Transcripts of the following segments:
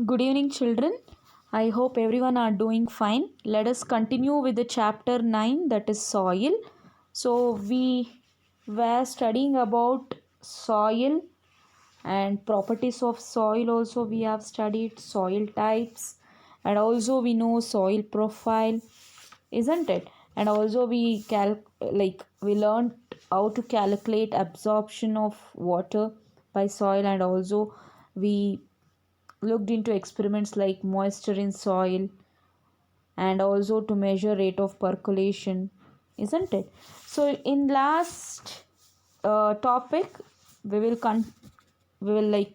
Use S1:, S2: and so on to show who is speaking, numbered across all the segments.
S1: Good evening, children. I hope everyone are doing fine. Let us continue with the chapter 9, that is soil. So, we were studying about soil and properties of soil. Also, we have studied soil types, and also we know soil profile, isn't it? And also we learned how to calculate absorption of water by soil, and also we looked into experiments like moisture in soil and also to measure rate of percolation, isn't it? So in last topic we will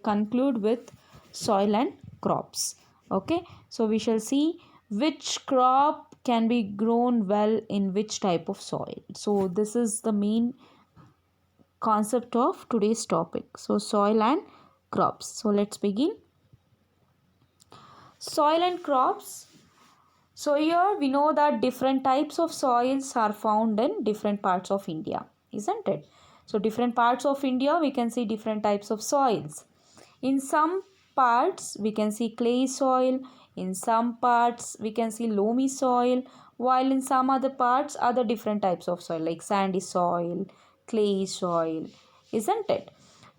S1: conclude with soil and crops. Okay, so we shall see which crop can be grown well in which type of soil. So this is the main concept of today's topic. So soil and crops. So let's begin. Soil and crops. So here we know that different types of soils are found in different parts of India, isn't it? So different parts of India we can see different types of soils. In some parts we can see clay soil, in some parts we can see loamy soil, while in some other parts other different types of soil like sandy soil, clay soil, isn't it?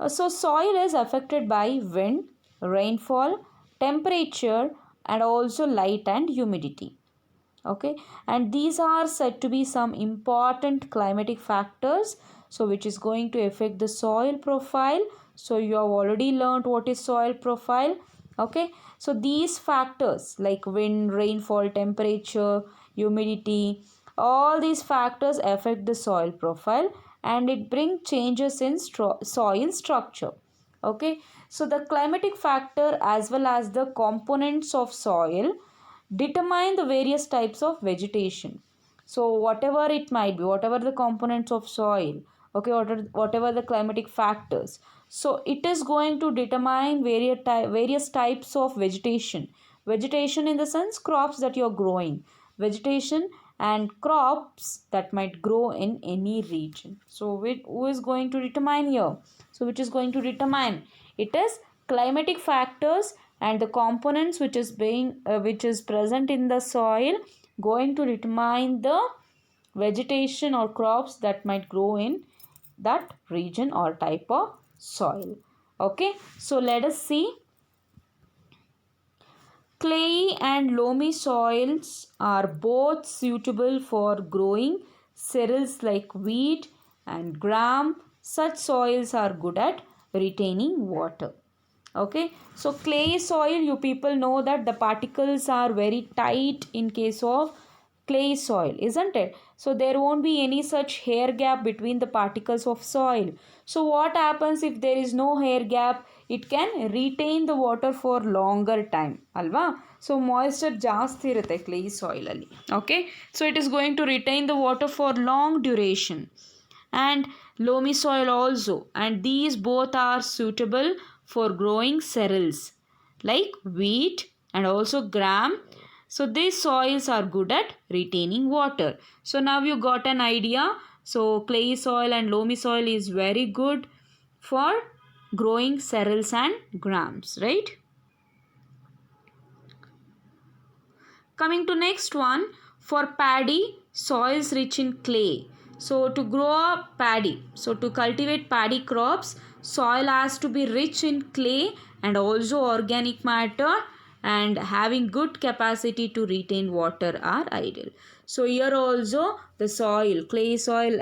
S1: So soil is affected by wind, rainfall, temperature, and also light and humidity. Okay, and these are said to be some important climatic factors, so which is going to affect the soil profile. So you have already learned what is soil profile. Okay, so these factors like wind, rainfall, temperature, humidity, all these factors affect the soil profile, and it brings changes in soil structure. Okay, so the climatic factor as well as the components of soil determine the various types of vegetation. So whatever it might be, whatever the components of soil, okay, whatever the climatic factors, so it is going to determine various types of vegetation in the sense crops that you're growing, vegetation and crops that might grow in any region. So who is going to determine here? So which is going to determine? It is climatic factors and the components which is present in the soil going to determine the vegetation or crops that might grow in that region or type of soil. Okay, so let us see. Clay and loamy soils are both suitable for growing cereals like wheat and gram. Such soils are good at retaining water. Okay, so clay soil, you people know that the particles are very tight in case of clay soil, isn't it? So there won't be any such hair gap between the particles of soil. So what happens if there is no hair gap? It can retain the water for longer time alva. So moisture ಜಾಸ್ತಿ ಇರುತ್ತೆ clay soil ಅಲ್ಲಿ. Okay, so it is going to retain the water for long duration, and loamy soil also, and these both are suitable for growing cereals like wheat and also gram. So these soils are good at retaining water. So now you got an idea. So clay soil and loamy soil is very good for growing cereals and grams, right? Coming to next one, for paddy, soils rich in clay. So to grow up paddy, so to cultivate paddy crops, soil has to be rich in clay and also organic matter, and having good capacity to retain water are ideal. So here also the soil, clay soil,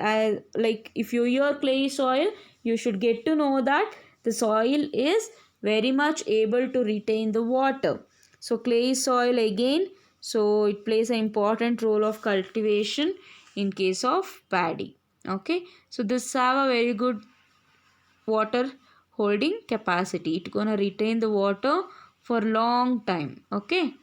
S1: like if you hear clay soil, you should get to know that the soil is very much able to retain the water. So clay soil again, so it plays an important role of cultivation in case of paddy. Okay, so this have a very good water holding capacity. It's gonna retain the water for long time. Okay,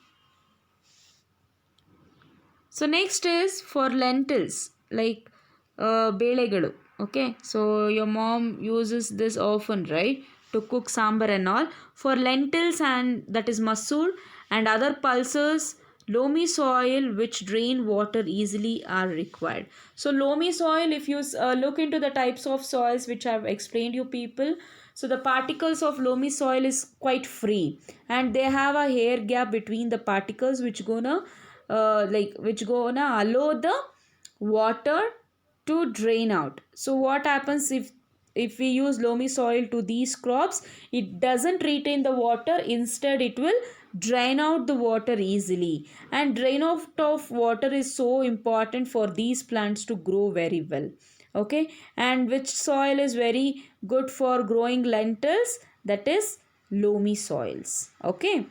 S1: so next is for lentils like belegalu. Okay, so your mom uses this often, right, to cook sambar and all. For lentils, and that is masoor and other pulses, loamy soil which drain water easily are required. So loamy soil, if you look into the types of soils which I have explained you people, So the particles of loamy soil is quite free, and they have a air gap between the particles which gonna allow the water to drain out. So what happens if we use loamy soil to these crops, it doesn't retain the water, instead it will drain out the water easily, and drain out of water is so important for these plants to grow very well. Okay, and which soil is very good for growing lentils? That is loamy soils. Okay,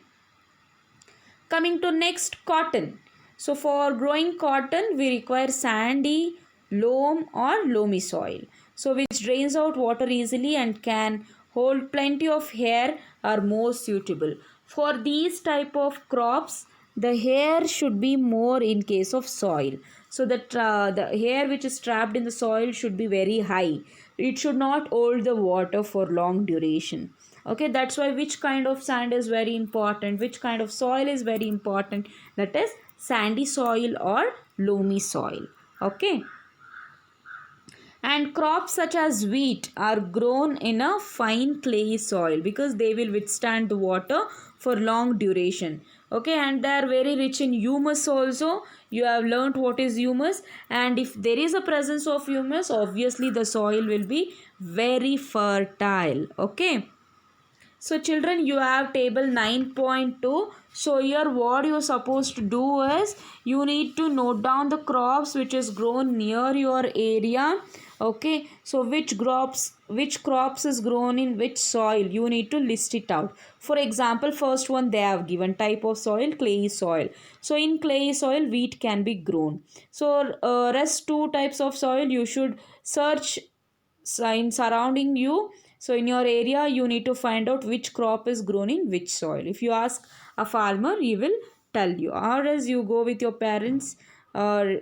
S1: coming to next, cotton. So for growing cotton we require sandy, loam or loamy soil, so which drains out water easily and can hold plenty of hair, are more suitable for these type of crops. The hair should be more in case of soil, so that the hair which is trapped in the soil should be very high. It should not hold the water for long duration. Okay, that's why which kind of sand is very important, which kind of soil is very important, that is sandy soil or loamy soil. Okay, and crops such as wheat are grown in a fine clay soil because they will withstand the water for long duration. Okay, and they are very rich in humus also. You have learnt what is humus, and if there is a presence of humus, obviously the soil will be very fertile. Okay, so children, you have table 9.2. So here what you are supposed to do is you need to note down the crops which is grown near your area. Okay, so which crops is grown in which soil, you need to list it out. For example, first one they have given type of soil, clay soil. So in clay soil wheat can be grown. So rest two types of soil you should search in surrounding you. So in your area you need to find out which crop is grown in which soil. If you ask a farmer, he will tell you, or else you go with your parents, or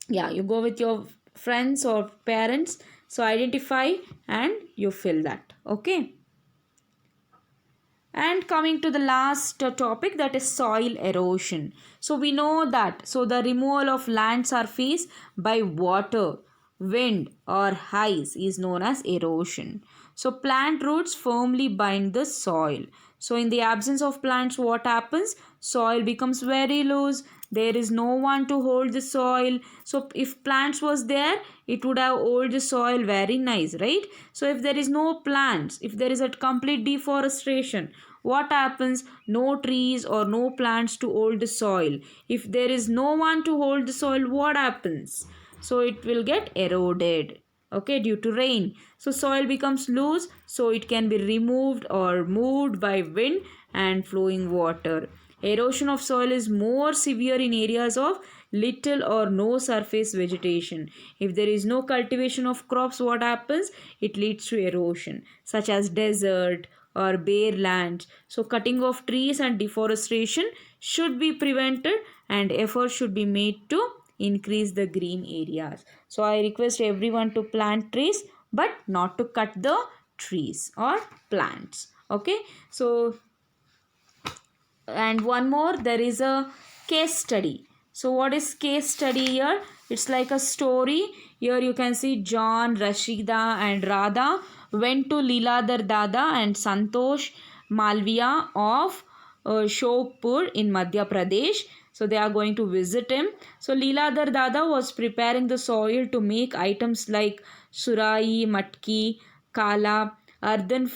S1: yeah, you go with your friends or parents. So identify and you fill that. Okay, and coming to the last topic, that is soil erosion. So we know that, so the removal of land surface by water, wind or ice is known as erosion. So plant roots firmly bind the soil. So in the absence of plants, what happens? Soil becomes very loose. There is no one to hold the soil. So if plants was there, it would have hold the soil very nice, right? So if there is no plants, if there is a complete deforestation, what happens? No trees or no plants to hold the soil. If there is no one to hold the soil, what happens? So it will get eroded. Okay, due to rain. So soil becomes loose, so it can be removed or moved by wind and flowing water. Erosion of soil is more severe in areas of little or no surface vegetation. If there is no cultivation of crops, what happens? It leads to erosion, such as desert or bare land. So cutting of trees and deforestation should be prevented, and effort should be made to increase the green areas. So I request everyone to plant trees, but not to cut the trees or plants. Okay, so and one more, there is a case study. So what is case study here? It's like a story. Here you can see John, Rashida and Radha went to Leeladhar Dada and Santosh Malviya of Shopur in Madhya Pradesh. So they are going to visit him. So Leeladhar Dada was preparing the soil to make items like surai, matki, kala, earthen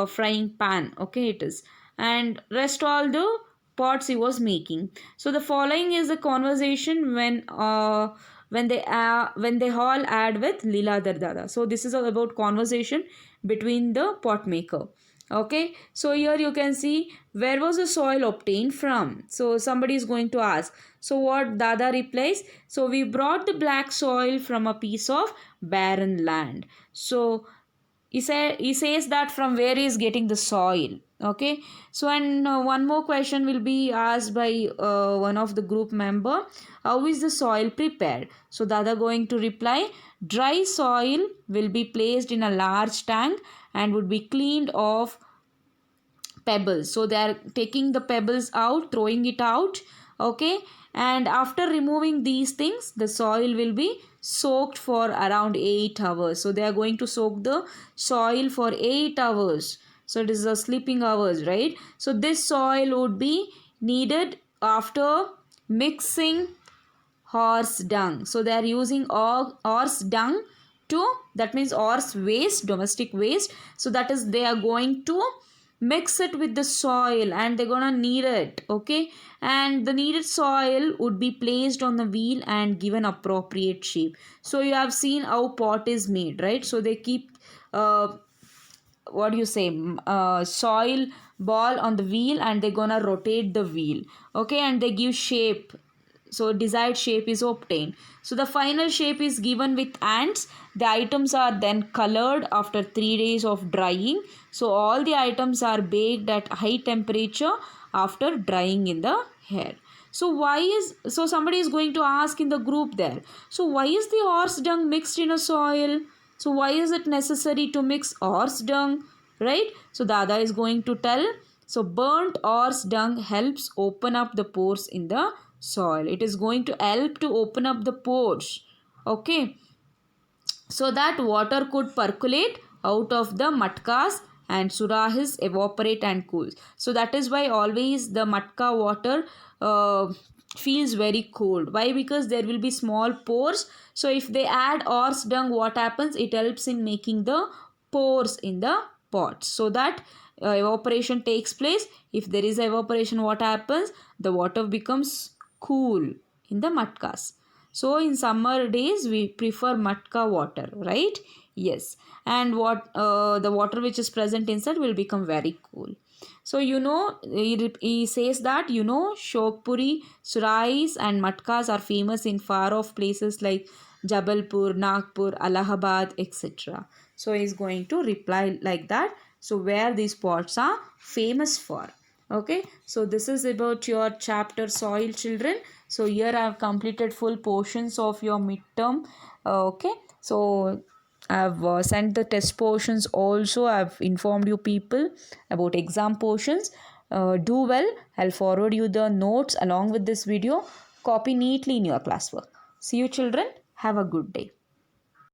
S1: frying pan. Okay, it is, and rest all the pots he was making. So the following is the conversation when they all add with Leeladhar Dada. So this is about conversation between the pot maker. Okay, so here you can see, where was the soil obtained from? So somebody is going to ask. So what Dada replies? So we brought the black soil from a piece of barren land. So he says that from where he is getting the soil. Okay, so and one more question will be asked by one of the group member. How is the soil prepared? So Dada going to reply, dry soil will be placed in a large tank and would be cleaned off pebbles. So they are taking the pebbles out, throwing it out. Okay, and after removing these things, the soil will be soaked for around 8 hours. So they are going to soak the soil for 8 hours. So it is the sleeping hours, right? So this soil would be needed after mixing horse dung. So they are using horse dung to, that means horse waste, domestic waste. So that is, they are going to mix it with the soil and they're gonna knead it, okay? And the kneaded soil would be placed on the wheel and given appropriate shape. So you have seen how pot is made, right? So they keep what do you say, soil ball on the wheel and they're gonna rotate the wheel, okay? And they give shape, so desired shape is obtained. So the final shape is given with ants. The items are then colored after 3 days of drying. So all the items are baked at high temperature after drying in the air. So why is, so somebody is going to ask in the group there, so why is the horse dung mixed in a soil? So why is it necessary to mix horse dung, right? So Dada is going to tell. So burnt horse dung helps open up the pores in the soil. It is going to help to open up the pores, okay, so that water could percolate out of the matkas and surahis evaporate and cool. So that is why always the matka water feels very cold. Why? Because there will be small pores. So if they add horse dung, what happens? It helps in making the pores in the pot, so that evaporation takes place. If there is evaporation, what happens? The water becomes cool in the matkas. So in summer days we prefer matka water, right? Yes. And what the water which is present inside will become very cool. So he says that Shokpuri, Surais and matkas are famous in far off places like Jabalpur, Nagpur, Allahabad, etc. So he is going to reply like that. So where these pots are famous for. Okay, so this is about your chapter soil, children. So here I have completed full portions of your midterm. Okay, so I have sent the test portions also. I have informed you people about exam portions. Do well. I'll forward you the notes along with this video. Copy neatly in your classwork. See you, children. Have a good day.